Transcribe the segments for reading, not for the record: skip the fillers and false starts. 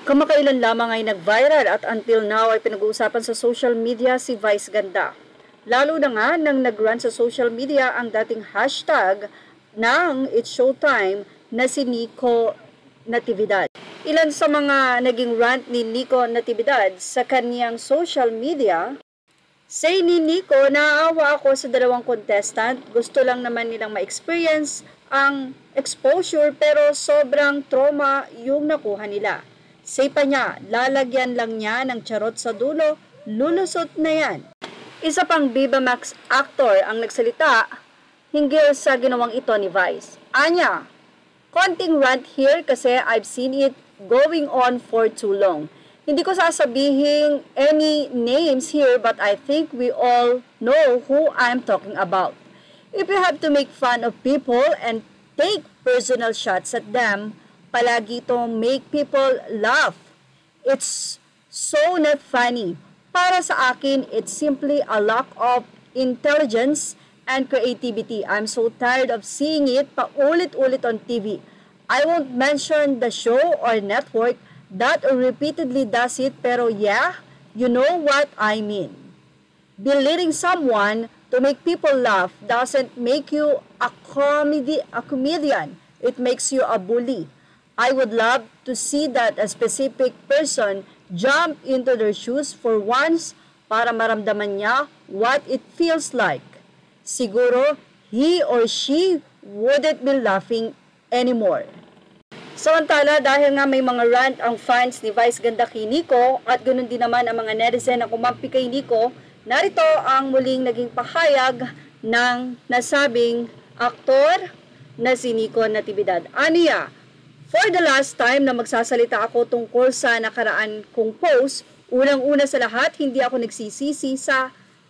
Kamakailan lamang ay nag-viral at until now ay pinag-uusapan sa social media si Vice Ganda. Lalo na nga nang nag-run sa social media ang dating hashtag ng It's Showtime na si Nico Natividad. Ilan sa mga naging rant ni Nico Natividad sa kaniyang social media, say ni Nico, naawa ako sa dalawang contestant, gusto lang naman nilang ma-experience ang exposure pero sobrang trauma yung nakuha nila. Say pa niya, lalagyan lang niya ng charot sa dulo, lulusot na yan. Isa pang Viva Max actor ang nagsalita hinggil sa ginawang ito ni Vice. Anya, konting rant here kasi I've seen it going on for too long. Hindi ko sasabihin any names here but I think we all know who I'm talking about. If you have to make fun of people and take personal shots at them, palagi to make people laugh. It's so not funny. Para sa akin, it's simply a lack of intelligence and creativity. I'm so tired of seeing it paulit-ulit on TV. I won't mention the show or network that repeatedly does it, pero yeah, you know what I mean. Belittling someone to make people laugh doesn't make you a comedian. It makes you a bully. I would love to see that a specific person jump into their shoes for once para maramdaman niya what it feels like. Siguro, he or she wouldn't be laughing anymore. Samantala, dahil nga may mga rant ang fans ni Vice Ganda kay Nico at ganoon din naman ang mga netizen na kumampi kay Nico, narito ang muling naging pahayag ng nasabing aktor na si Nico Natividad. Aniya, for the last time na magsasalita ako tungkol sa nakaraan kong post, unang-una sa lahat, hindi ako nagsisisi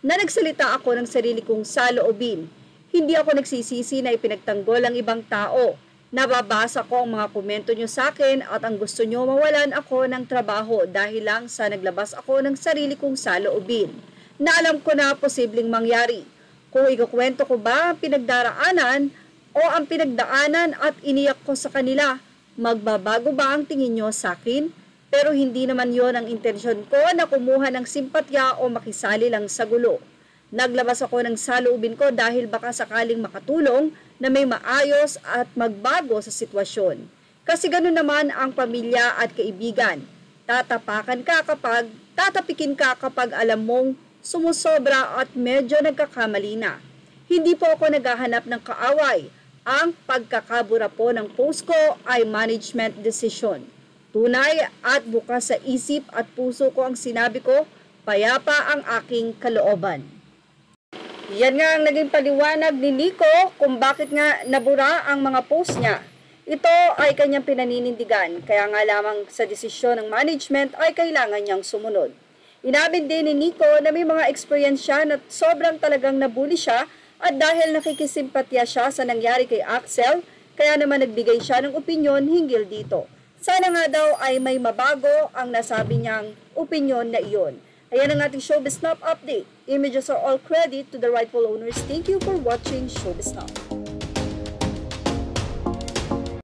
na nagsalita ako ng sarili kong saloobin. Hindi ako nagsisisi na ipinagtanggol ang ibang tao. Nababasa ko ang mga komento nyo sa akin at ang gusto nyo mawalan ako ng trabaho dahil lang sa naglabas ako ng sarili kong saloobin. Na alam ko na posibleng mangyari. Kung ikukwento ko ba ang pinagdaraanan o ang pinagdaanan at iniyak ko sa kanila, magbabago ba ang tingin nyo sa akin? Pero hindi naman yon ang intensyon ko na kumuha ng simpatya o makisali lang sa gulo. Naglabas ako ng saloobin ko dahil baka sakaling makatulong na may maayos at magbago sa sitwasyon. Kasi ganoon naman ang pamilya at kaibigan. Tatapikin ka kapag alam mong sumusobra at medyo nagkakamali na. Hindi po ako naghahanap ng kaaway. Ang pagkakabura po ng post ko ay management decision. Tunay at bukas sa isip at puso ko ang sinabi ko, payapa ang aking kalooban. Yan nga ang naging paliwanag ni Nico kung bakit nga nabura ang mga post niya. Ito ay kanyang pinaninindigan, kaya nga lamang sa desisyon ng management ay kailangan niyang sumunod. Inamin din ni Nico na may mga experience siya na sobrang talagang nabully siya at dahil nakikisimpatya siya sa nangyari kay Axel, kaya naman nagbigay siya ng opinyon hinggil dito. Sana nga daw ay may mabago ang nasabi niyang opinyon na iyon. Ayan ang ating Showbiz Snap update. Images are all credit to the rightful owners. Thank you for watching Showbiz Snap.